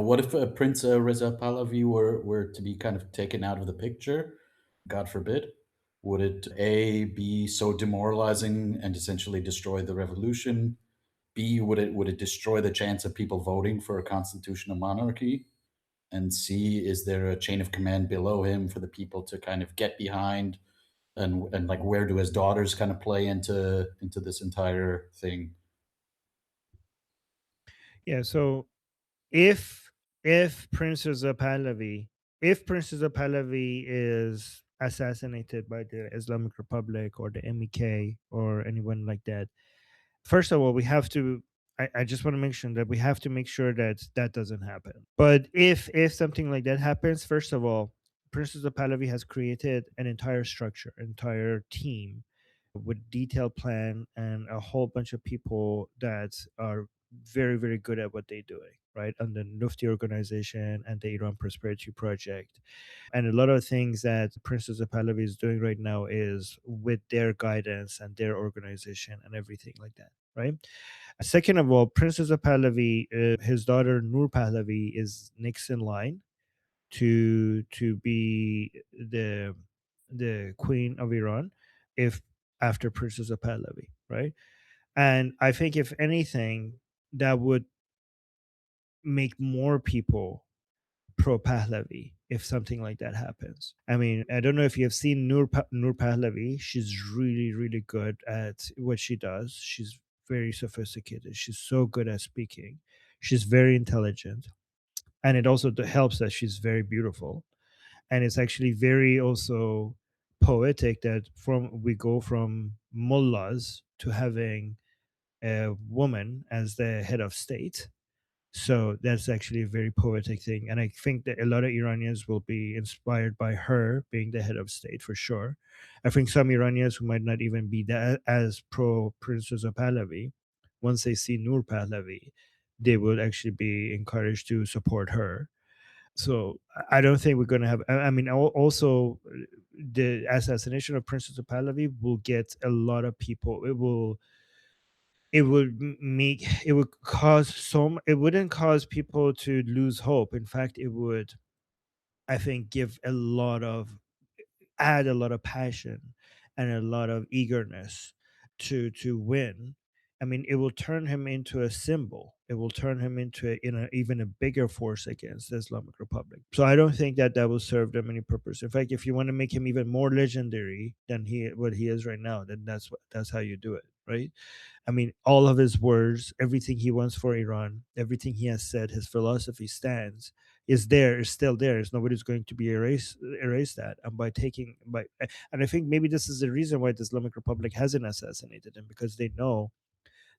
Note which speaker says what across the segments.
Speaker 1: What if Prince Reza Pahlavi were to be kind of taken out of the picture? God forbid. Would it A, be so demoralizing and essentially destroy the revolution? B, would it destroy the chance of people voting for a constitutional monarchy? And C, is there a chain of command below him for the people to kind of get behind? And like, where do his daughters kind of play into this entire thing?
Speaker 2: Yeah. So if if Prince Reza Pahlavi, if Prince Reza Pahlavi is assassinated by the Islamic Republic or the MEK or anyone like that, first of all, we have to. I just want to mention that we have to make sure that that doesn't happen. But if something like that happens, first of all, Prince Reza Pahlavi has created an entire structure, entire team with detailed plan and a whole bunch of people that are very very good at what they're doing, right, on the Nufti organization and the Iran Prosperity Project. And a lot of things that Princess Pahlavi is doing right now is with their guidance and their organization and everything like that, right? Second of all, Princess Pahlavi, his daughter Noor Pahlavi is next in line to be the queen of Iran, if after Princess Pahlavi, right? And I think if anything, that would make more people pro Pahlavi if something like that happens. I mean, I don't know if you have seen Noor Pahlavi. She's really, really good at what she does. She's very sophisticated. She's so good at speaking. She's very intelligent. And it also helps that she's very beautiful. And it's actually very also poetic that from we go from mullahs to having a woman as the head of state. So that's actually a very poetic thing. And I think that a lot of Iranians will be inspired by her being the head of state for sure. I think some Iranians who might not even be that as pro Princess of Pahlavi, once they see Noor Pahlavi, they will actually be encouraged to support her. So I don't think we're going to have. I mean, also the assassination of Princess of Pahlavi will get a lot of people. It would make it would cause it wouldn't cause people to lose hope. In fact, it would, I think, give a lot of add a lot of passion and a lot of eagerness to win. I mean, it will turn him into a symbol. It will turn him into even a bigger force against the Islamic Republic. So I don't think that that will serve them any purpose. In fact, if you want to make him even more legendary than what he is right now, then that's how you do it, right? I mean, all of his words, everything he wants for Iran, everything he has said, his philosophy stands, is there, is still there. Is nobody's going to be erase that. And by taking by, and I think maybe this is the reason why the Islamic Republic hasn't assassinated him, because they know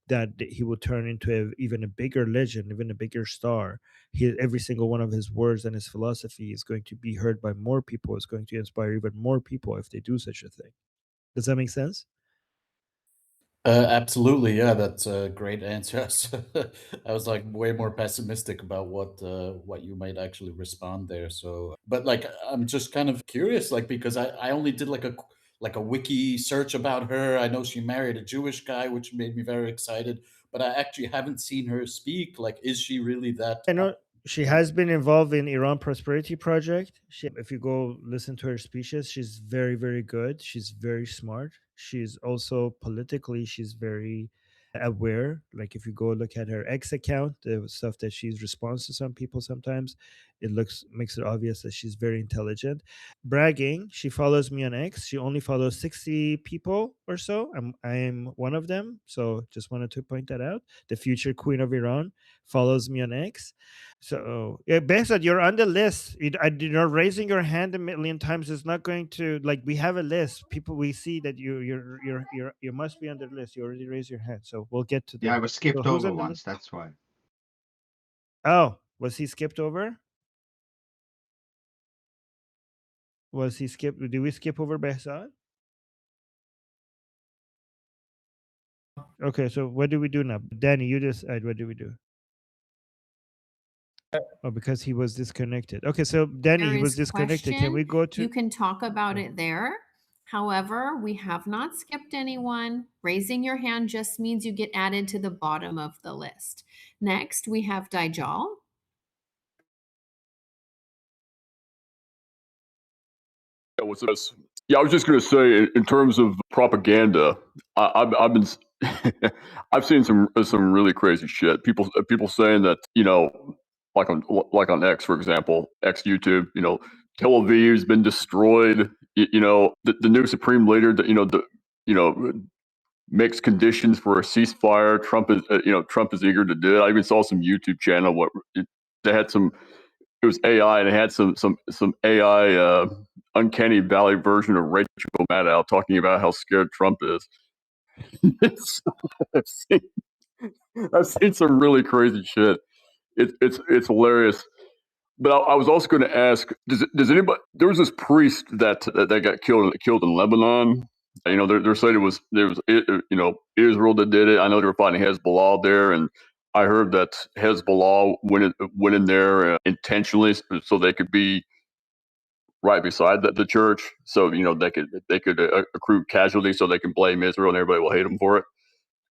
Speaker 2: that he will turn into even a bigger legend, even a bigger star. Every single one of his words and his philosophy is going to be heard by more people. Is going to inspire even more people if they do such a thing. Does that make sense?
Speaker 1: Absolutely, yeah, that's a great answer. I was like way more pessimistic about what you might actually respond there. So, but like, I'm just kind of curious, like, because I only did like a wiki search about her. I know she married a Jewish guy, which made me very excited. But I actually haven't seen her speak. Like, is she really that?
Speaker 2: I know she has been involved in Iran Prosperity Project. If you go listen to her speeches, she's very, very good. She's very smart. She's also politically, she's very aware. Like if you go look at her X account, the stuff that she's responds to some people sometimes, it looks makes it obvious that she's very intelligent. Bragging, she follows me on X. She only follows 60 people or so. I'm one of them. So just wanted to point that out. The future queen of Iran follows me on X. So, yeah, Behzad, you're on the list. Raising your hand a million times is not going to, like, we have a list. People, we see that you must be on the list. You already raised your hand, so we'll get to
Speaker 3: Yeah, I
Speaker 2: them.
Speaker 3: was
Speaker 2: So
Speaker 3: skipped
Speaker 2: who's
Speaker 3: over
Speaker 2: on the list?
Speaker 3: once. That's why.
Speaker 2: Oh, was he skipped over? Was he skipped? Did we skip over Behzad? Okay, so what do we do now? Danny, you decide. What do we do? Oh, because he was disconnected. Okay, so Danny,
Speaker 4: There
Speaker 2: he was
Speaker 4: is
Speaker 2: disconnected. Can we
Speaker 4: question.
Speaker 2: go to?
Speaker 4: You can talk about
Speaker 2: Oh,
Speaker 4: it there. However, we have not skipped anyone. Raising your hand just means you get added to the bottom of the list. Next, we have Dijal.
Speaker 3: what's this? Yeah, I was just going to say, in terms of propaganda, I've been, I've seen some really crazy shit. People saying that, like on X, for example, X YouTube, Tel Aviv's been destroyed. The new supreme leader, makes conditions for a ceasefire. Trump is eager to do it. I even saw some YouTube channel they had some. It was AI, and it had some AI uncanny valley version of Rachel Maddow talking about how scared Trump is. I've, seen, I've seen some really crazy shit. It's hilarious. But I was also going to ask: Does anybody? There was this priest that got killed in Lebanon. They're saying it was Israel that did it. I know they were fighting Hezbollah there, and I heard that Hezbollah went in there intentionally so they could be right beside the church, so they could accrue casualties, so they can blame Israel and everybody will hate them for it.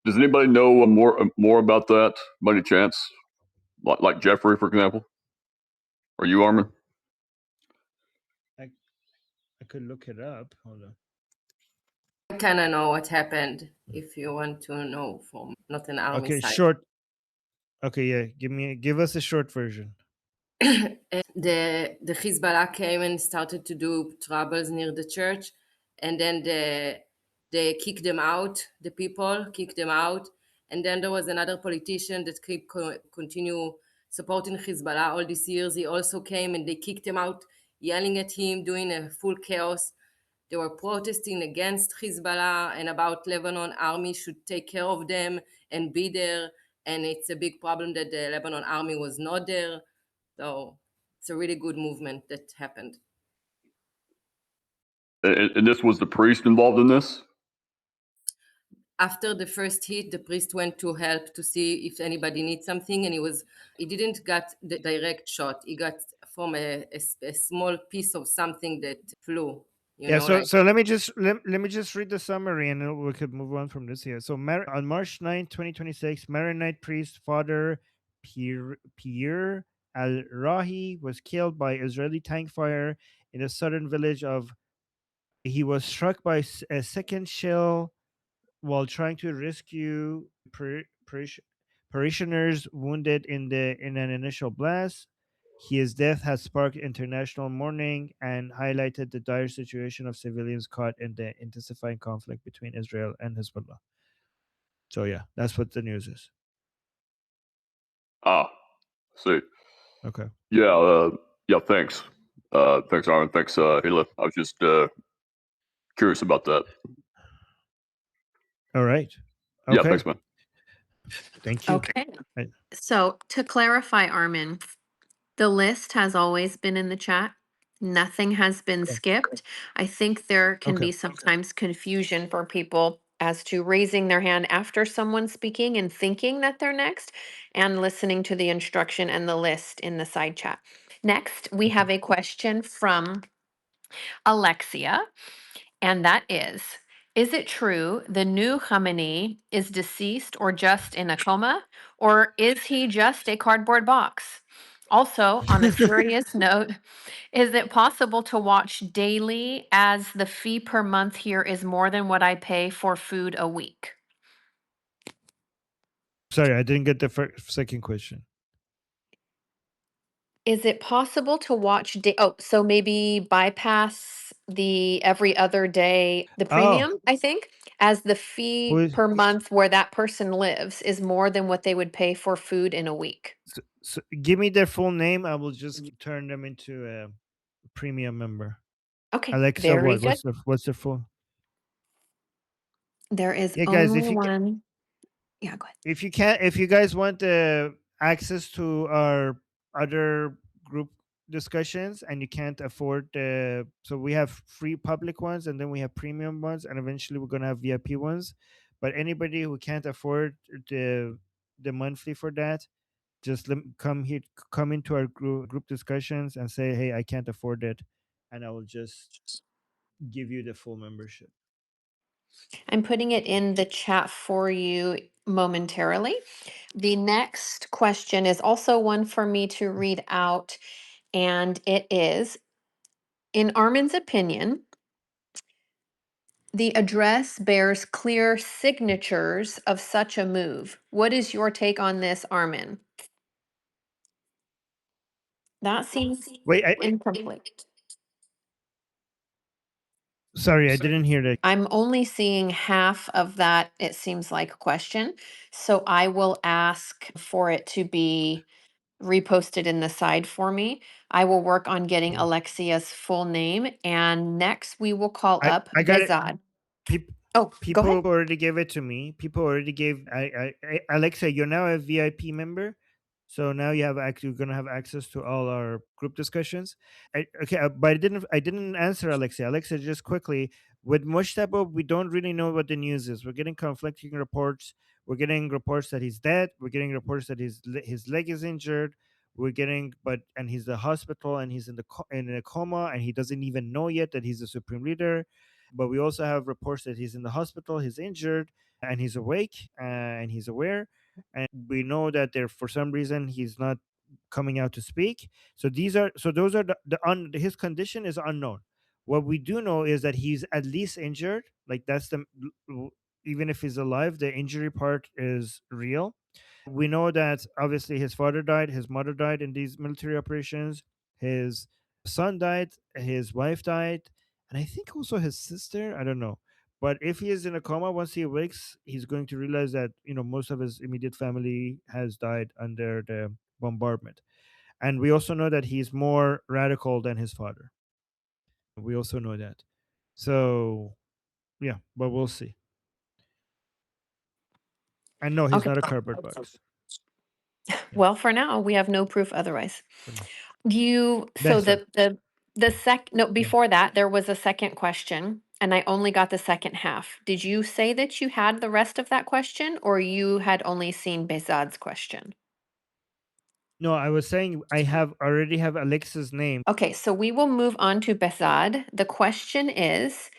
Speaker 3: Does anybody know more about that by any chance? Like Jeffrey, for example, or you, Armin?
Speaker 2: I could look it up. Hold on.
Speaker 5: I kind of know what happened. If you want to know from not an army
Speaker 2: Okay,
Speaker 5: side.
Speaker 2: short. Okay, yeah. Give us a short version.
Speaker 5: The Hezbollah came and started to do troubles near the church, and then they kicked them out. The people kicked them out, and then there was another politician that continue supporting Hezbollah all these years. He also came and they kicked him out, yelling at him, doing a full chaos. They were protesting against Hezbollah and about Lebanon army should take care of them and be there. And it's a big problem that the Lebanon army was not there. So it's a really good movement that happened.
Speaker 3: And this was the priest involved in this?
Speaker 5: After the first hit, the priest went to help to see if anybody needs something, and he didn't get the direct shot. He got from a small piece of something that flew.
Speaker 2: So let me just read the summary, and then we could move on from this here. So on March 9, 2026, Maronite priest Father Pierre Al-Rahi was killed by Israeli tank fire in the southern village of. He was struck by a second shell while trying to rescue parishioners wounded in an initial blast. His death has sparked international mourning and highlighted the dire situation of civilians caught in the intensifying conflict between Israel and Hezbollah. So yeah, that's what the news is.
Speaker 3: See.
Speaker 2: Okay.
Speaker 3: Yeah. Thanks. Thanks, Armin. Thanks, Hila. I was just curious about that.
Speaker 2: All right. Okay.
Speaker 3: Yeah. Thanks, man.
Speaker 2: Thank you.
Speaker 4: Okay. So to clarify, Armin, the list has always been in the chat. Nothing has been skipped. I think there can be sometimes confusion for people as to raising their hand after someone speaking and thinking that they're next and listening to the instruction and the list in the side chat. Next, we have a question from Alexia, and that is it true the new Khamenei is deceased or just in a coma, or is he just a cardboard box? Also, on a serious note, is it possible to watch daily as the fee per month here is more than what I pay for food a week?
Speaker 2: Sorry, I didn't get the second question.
Speaker 4: Is it possible to watch so maybe bypass the every other day, the premium, I think, as the fee per month where that person lives is more than what they would pay for food in a week?
Speaker 2: So give me their full name. I will just turn them into a premium member.
Speaker 4: Okay.
Speaker 2: Alexa,
Speaker 4: very good.
Speaker 2: what's the full?
Speaker 4: There is
Speaker 2: guys,
Speaker 4: only one. Yeah, go ahead.
Speaker 2: If you guys want access to our other group discussions and you can't afford so we have free public ones and then we have premium ones, and eventually we're gonna have VIP ones. But anybody who can't afford the monthly for that, just come into our group discussions and say, hey, I can't afford it, and I will just give you the full membership.
Speaker 4: I'm putting it in the chat for you momentarily. The next question is also one for me to read out, and it is, in Armin's opinion, The address bears clear signatures of such a move. What is your take on this, Armin? That seems
Speaker 2: Wait,
Speaker 4: incomplete.
Speaker 2: sorry, I didn't hear that.
Speaker 4: I'm only seeing half of that, it seems like, question. So I will ask for it to be reposted in the side for me. I will work on getting Alexia's full name. And next we will call up
Speaker 2: I got it.
Speaker 4: Bezad.
Speaker 2: Peop-
Speaker 4: Oh, go
Speaker 2: People
Speaker 4: ahead.
Speaker 2: already gave it to me. People already gave. Alexa, you're now a VIP member, so now you're gonna have access to all our group discussions. But I didn't answer Alexa. Alexa, just quickly, with Mojtaba, we don't really know what the news is. We're getting conflicting reports. We're getting reports that he's dead. We're getting reports that his leg is injured. We're getting, and he's in the hospital and he's in a coma and he doesn't even know yet that he's the supreme leader. But we also have reports that he's in the hospital, he's injured, and he's awake and he's aware. And we know that for some reason he's not coming out to speak. So those are his condition is unknown. What we do know is that he's at least injured. Like even if he's alive, the injury part is real. We know that obviously his father died, his mother died in these military operations, his son died, his wife died, and I think also his sister. I don't know. But if he is in a coma, once he awakes, he's going to realize that most of his immediate family has died under the bombardment. And we also know that he's more radical than his father. We also know that. So yeah, but we'll see. And no, he's
Speaker 4: Okay.
Speaker 2: not a cardboard box.
Speaker 4: Well, for now, we have no proof otherwise.
Speaker 2: For now.
Speaker 4: So
Speaker 2: Behzad.
Speaker 4: before that, there was a second question, and I only got the second half. Did you say that you had the rest of that question, or you had only seen Bezad's question?
Speaker 2: No, I was saying I already have Alexa's name.
Speaker 4: Okay, so we will move on to Bezad. The question is,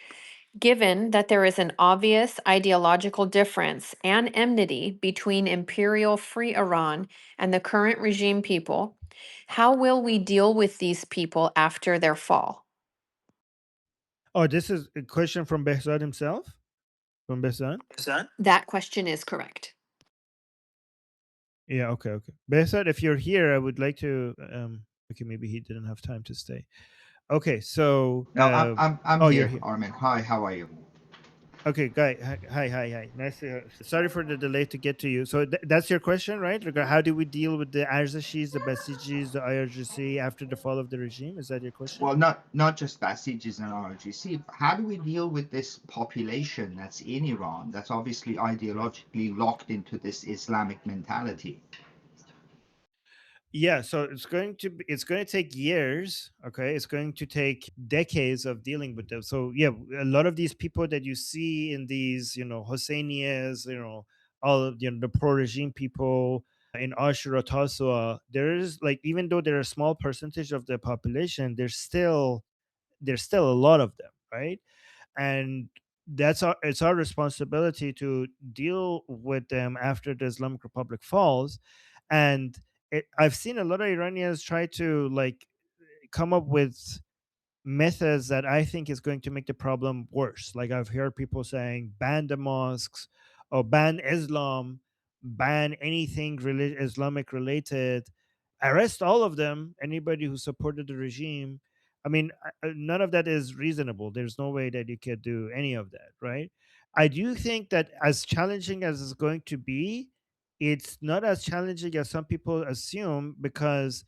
Speaker 4: given that there is an obvious ideological difference and enmity between imperial free Iran and the current regime people, how will we deal with these people after their fall?
Speaker 2: Oh, this is a question from Behzad himself? From Behzad?
Speaker 4: That question is correct.
Speaker 2: Yeah, okay. Behzad, if you're here, I would like to okay, maybe he didn't have time to stay. Okay, so
Speaker 6: No, I'm
Speaker 2: you're
Speaker 6: here, Armin. Hi, how are you?
Speaker 2: Okay, Guy. Hi. Nice to sorry for the delay to get to you. So that's your question, right? How do we deal with the Arzashis, the Basijis, the IRGC after the fall of the regime? Is that your question?
Speaker 6: Well, not just Basijis and RGC. How do we deal with this population that's in Iran that's obviously ideologically locked into this Islamic mentality?
Speaker 2: Yeah, so it's going to take years. Okay, it's going to take decades of dealing with them. So yeah, a lot of these people that you see in these, Hosseinias, all of the pro-regime people in Ashura Tasua, there is, like, even though they're a small percentage of the population, there's still a lot of them, right? And it's our responsibility to deal with them after the Islamic Republic falls. And I've seen a lot of Iranians try to, like, come up with methods that I think is going to make the problem worse. Like, I've heard people saying ban the mosques, or ban Islam, ban anything Islamic related, arrest all of them, anybody who supported the regime. I mean, none of that is reasonable. There's no way that you could do any of that, right? I do think that as challenging as it's going to be, it's not as challenging as some people assume, because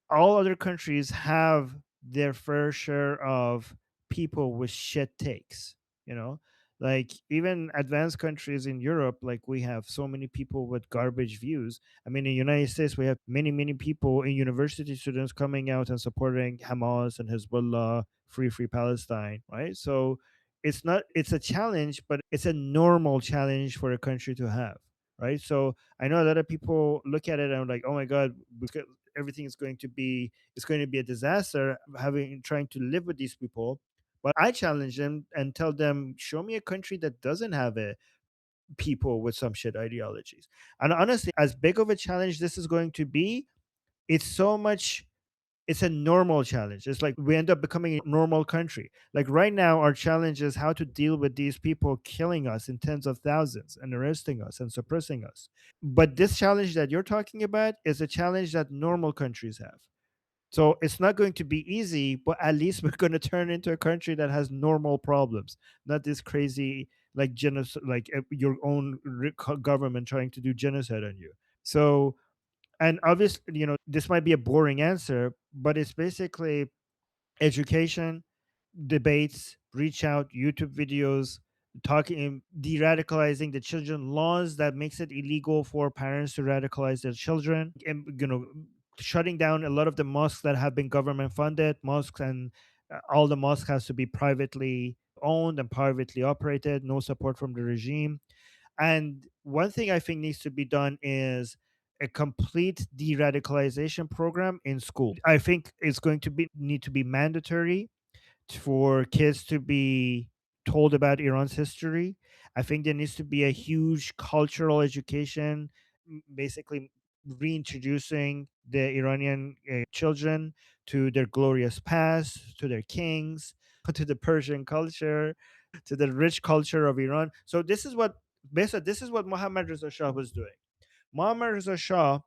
Speaker 2: all other countries have their fair share of people with shit takes, you know? Like, even advanced countries in Europe, like, we have so many people with garbage views. I mean, in the United States, we have many people in university students coming out and supporting Hamas and Hezbollah, free Palestine, right? So it's a challenge, but it's a normal challenge for a country to have, right? So I know a lot of people look at it and are like, oh my God, because everything is going to be a disaster trying to live with these people. But I challenge them and tell them, show me a country that doesn't have people with some shit ideologies. And honestly, as big of a challenge this is going to be, it's so much it's a normal challenge. It's like we end up becoming a normal country. Like right now, our challenge is how to deal with these people killing us in tens of thousands and arresting us and suppressing us. But this challenge that you're talking about is a challenge that normal countries have. So it's not going to be easy, but at least we're going to turn into a country that has normal problems, not this crazy like genocide, like your own government trying to do genocide on you. So, and obviously, this might be a boring answer, but it's basically education, debates, reach out, YouTube videos, talking, de-radicalizing the children, laws that makes it illegal for parents to radicalize their children, and shutting down a lot of the mosques that have been government funded mosques, and all the mosques has to be privately owned and privately operated, no support from the regime. And one thing I think needs to be done is a complete de-radicalization program in school. I think it's going to be need to be mandatory for kids to be told about Iran's history. I think there needs to be a huge cultural education, basically reintroducing the Iranian children to their glorious past, to their kings, to the Persian culture, to the rich culture of Iran. So this is what Mohammad Reza Shah was doing. Mohammad Reza Shah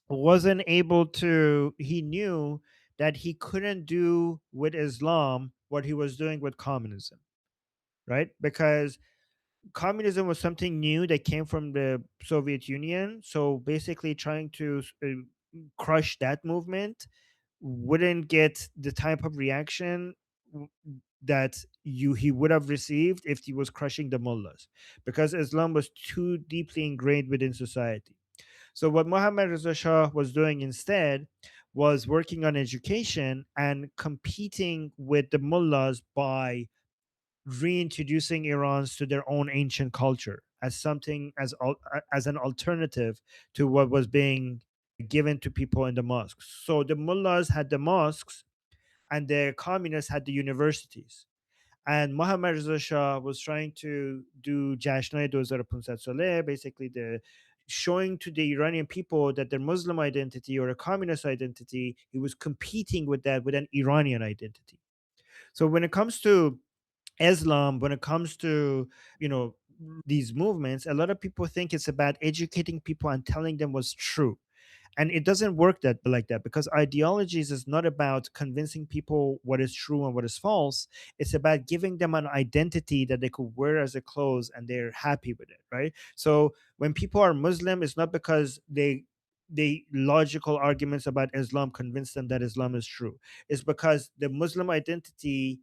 Speaker 2: wasn't able to, he knew that he couldn't do with Islam what he was doing with communism, right? Because communism was something new that came from the Soviet Union. So basically, trying to crush that movement wouldn't get the type of reaction that he would have received if he was crushing the mullahs, because Islam was too deeply ingrained within society. So what Mohammad Reza Shah was doing instead was working on education and competing with the mullahs by reintroducing Irans to their own ancient culture as something as an alternative to what was being given to people in the mosques. So the mullahs had the mosques and the communists had the universities. And Mohammad Reza Shah was trying to do Jashnai 2500 Saleh, basically the showing to the Iranian people that their Muslim identity or a communist identity, he was competing with that with an Iranian identity. So when it comes to Islam, when it comes to, you know, these movements, a lot of people think it's about educating people and telling them what's true, and it doesn't work that like that, because ideologies is not about convincing people what is true and what is false. It's about giving them an identity that they could wear as a clothes and they're happy with it, right? So when people are Muslim, it's not because they logical arguments about Islam convince them that Islam is true. It's because the Muslim identity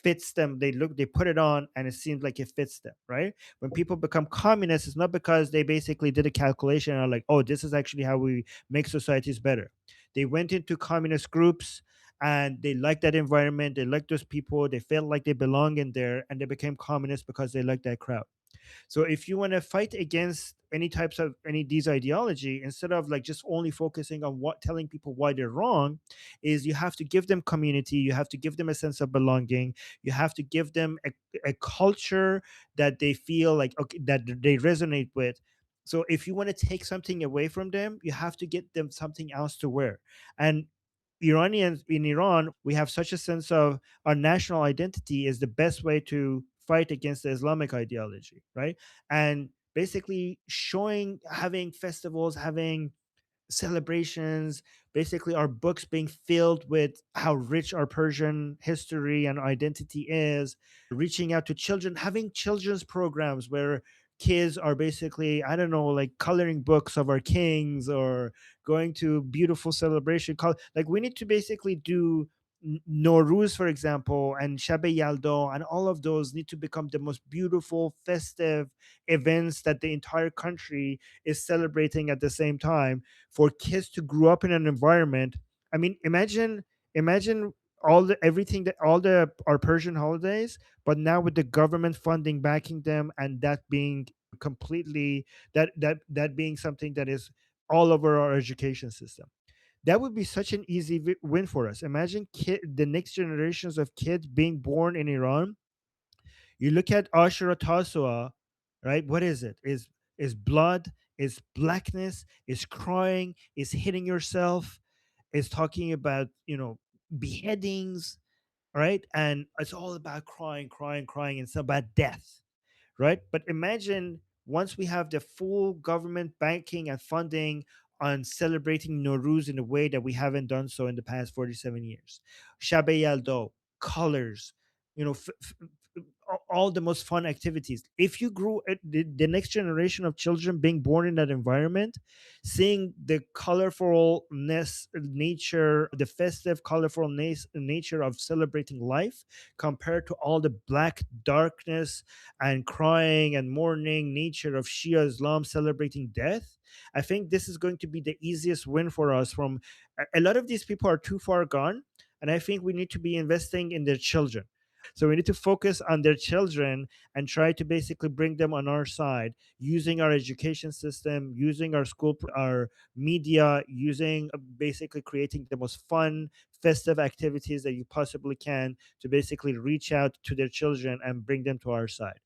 Speaker 2: fits them. They put it on and it seems like it fits them, right? When people become communists, it's not because they basically did a calculation and are like, oh, this is actually how we make societies better. They went into communist groups and they liked that environment, they liked those people, they felt like they belong in there, and they became communists because they liked that crowd. So if you want to fight against any types of any of these ideology, instead of like just only focusing on what telling people why they're wrong, is you have to give them community, you have to give them a sense of belonging, you have to give them a culture that they feel like, okay, that they resonate with. So if you want to take something away from them, you have to get them something else to wear. And Iranians in Iran, we have such a sense of our national identity is the best way to fight against the Islamic ideology, right? And basically showing, having festivals, having celebrations, basically our books being filled with how rich our Persian history and identity is, reaching out to children, having children's programs where kids are basically, I don't know, like coloring books of our kings or going to beautiful celebration. Like we need to basically do Nowruz, for example, and Shab Yaldo, and all of those need to become the most beautiful, festive events that the entire country is celebrating at the same time, for kids to grow up in an environment. I mean, imagine all the everything that all the our Persian holidays, but now with the government funding backing them, and that being completely that being something that is all over our education system. That would be such an easy win for us. Imagine the next generations of kids being born in Iran. You look at Ashura Tasua, right? What is it? Is blood, is blackness, is crying, is hitting yourself, is talking about, beheadings, right? And it's all about crying, crying, crying, and it's about death, right? But imagine once we have the full government banking and funding on celebrating Nowruz in a way that we haven't done so in the past 47 years. Shab Yaldo, colors, all the most fun activities. If you grew the next generation of children being born in that environment, seeing the colorfulness, nature, the festive, colorful nature of celebrating life compared to all the black darkness and crying and mourning nature of Shia Islam celebrating death, I think this is going to be the easiest win for us. From a lot of these people are too far gone, and I think we need to be investing in their children. So we need to focus on their children and try to basically bring them on our side using our education system, using our school, our media, using basically creating the most fun, festive activities that you possibly can to basically reach out to their children and bring them to our side.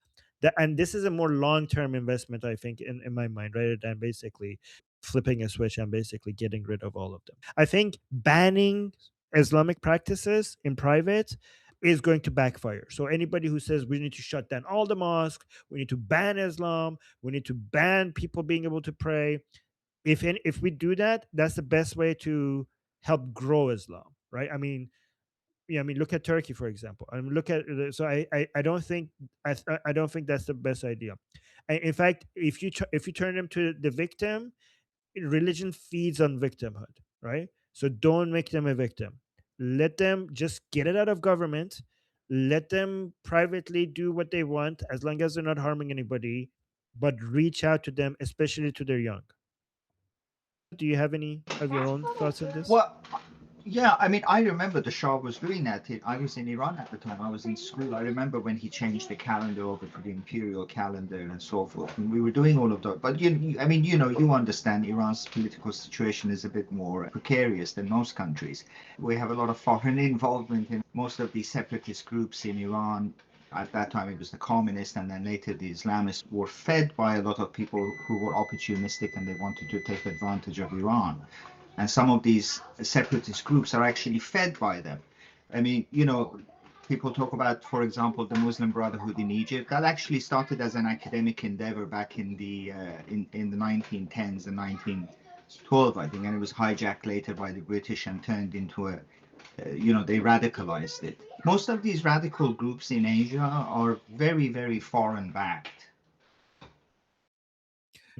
Speaker 2: And this is a more long-term investment, I think, in my mind, rather than basically flipping a switch and basically getting rid of all of them. I think banning Islamic practices in private is going to backfire. So anybody who says we need to shut down all the mosques, we need to ban Islam, we need to ban people being able to pray, if we do that, that's the best way to help grow Islam, right? I mean, yeah, I mean, look at Turkey, for example. I mean, look at so I don't think I don't think that's the best idea. In fact, if you turn them to the victim, religion feeds on victimhood, right? So don't make them a victim. Let them just get it out of government. Let them privately do what they want as long as they're not harming anybody, but reach out to them, especially to their young. Do you have any of your own thoughts on this?
Speaker 6: Well, yeah, I mean, I remember the Shah was doing that. I was in Iran at the time. I was in school. I remember when he changed the calendar over to the imperial calendar and so forth. And we were doing all of that. But I mean, you understand Iran's political situation is a bit more precarious than most countries. We have a lot of foreign involvement in most of these separatist groups in Iran. At that time, it was the communists, and then later the Islamists were fed by a lot of people who were opportunistic and they wanted to take advantage of Iran. And some of these separatist groups are actually fed by them. I mean, people talk about, for example, the Muslim Brotherhood in Egypt. That actually started as an academic endeavor back in the 1910s and 1912, I think, and it was hijacked later by the British and turned into they radicalized it. Most of these radical groups in Asia are very, very foreign backed.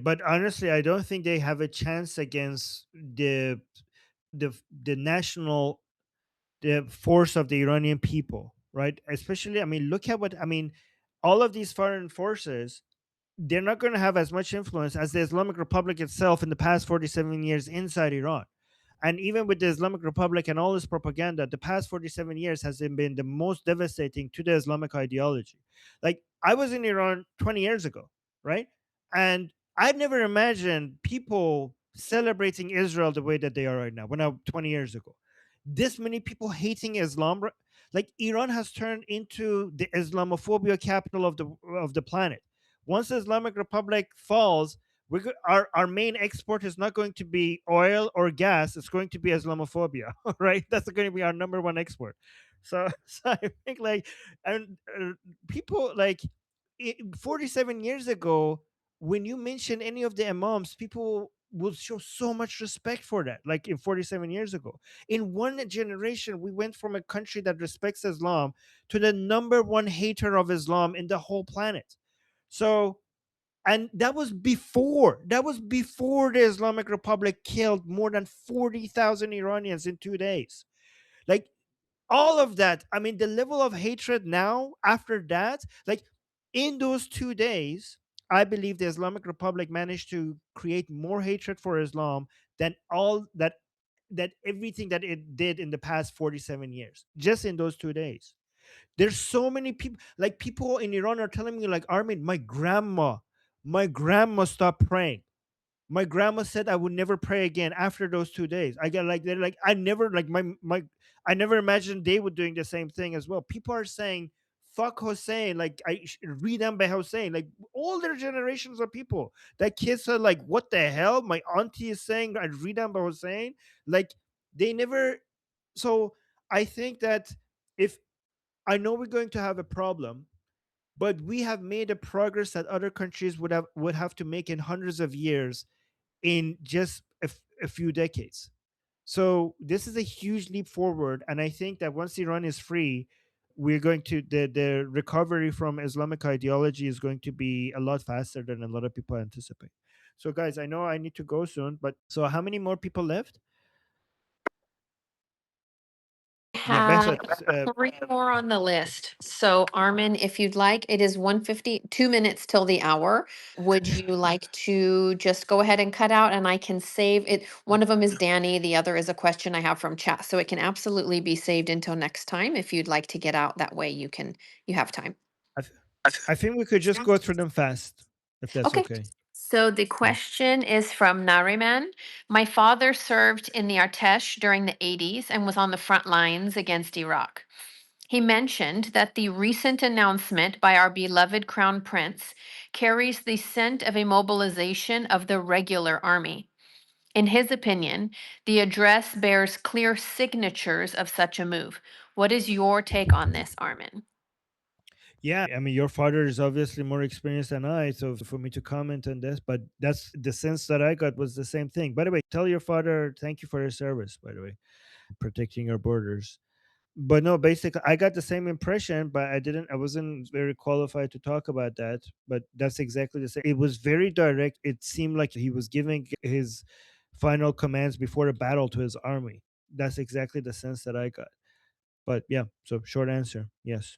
Speaker 2: But honestly, I don't think they have a chance against the national the force of the Iranian people, right? Especially, I mean, look at all of these foreign forces, they're not going to have as much influence as the Islamic Republic itself in the past 47 years inside Iran. And even with the Islamic Republic and all this propaganda, the past 47 years has been the most devastating to the Islamic ideology. Like, I was in Iran 20 years ago, right? And I'd never imagined people celebrating Israel the way that they are right now when 20 years ago. This many people hating Islam. Like, Iran has turned into the Islamophobia capital of the planet. Once the Islamic Republic falls, our main export is not going to be oil or gas. It's going to be Islamophobia, right? That's going to be our number one export. So, so I think and people 47 years ago, when you mention any of the imams, people will show so much respect for that. Like in 47 years ago, in one generation, we went from a country that respects Islam to the number one hater of Islam in the whole planet. So, and that was before the Islamic Republic killed more than 40,000 Iranians in 2 days. Like, all of that, I mean, the level of hatred now after that, like, in those 2 days, I believe the Islamic Republic managed to create more hatred for Islam than all that everything that it did in the past 47 years, just in those 2 days. There's so many people, like, people in Iran are telling me, like, Armin, my grandma stopped praying. My grandma said I would never pray again after those 2 days. I get like, they're like, I never, like, I never imagined they were doing the same thing as well. People are saying fuck Hussein, like, read them by Hussein. Like, older generations of people, that kids are like, what the hell, my auntie is saying I read them by Hussein. Like, They never. So I think that if I know we're going to have a problem, but we have made a progress that other countries would have to make in hundreds of years in just a few decades. So this is a huge leap forward, and I think that once Iran is free, we're going to the recovery from Islamic ideology is going to be a lot faster than a lot of people anticipate. So guys, I know I need to go soon, but so how many more people left? Yeah,
Speaker 4: Have
Speaker 2: Behzad,
Speaker 4: 3 more on the list. So Armin, if you'd like, it is 1:50, 2 minutes till the hour. Would you like to just go ahead and cut out and I can save it? One of them is Danny, the other is a question I have from chat. So it can absolutely be saved until next time. If you'd like to get out, that way you have time.
Speaker 2: I think we could just go through them fast, if that's
Speaker 4: Okay.
Speaker 2: okay.
Speaker 4: So the question is from Nariman. My father served in the Artesh during the 80s and was on the front lines against Iraq. He mentioned that the recent announcement by our beloved Crown Prince carries the scent of a mobilization of the regular army. In his opinion, the address bears clear signatures of such a move. What is your take on this, Armin?
Speaker 2: Yeah, I mean, your father is obviously more experienced than I, so for me to comment on this, but that's the sense that I got was the same thing. By the way, tell your father thank you for his service, by the way, protecting our borders. But no, basically, I got the same impression, but I wasn't very qualified to talk about that. But that's exactly the same. It was very direct. It seemed like he was giving his final commands before a battle to his army. That's exactly the sense that I got. But yeah, so short answer, yes.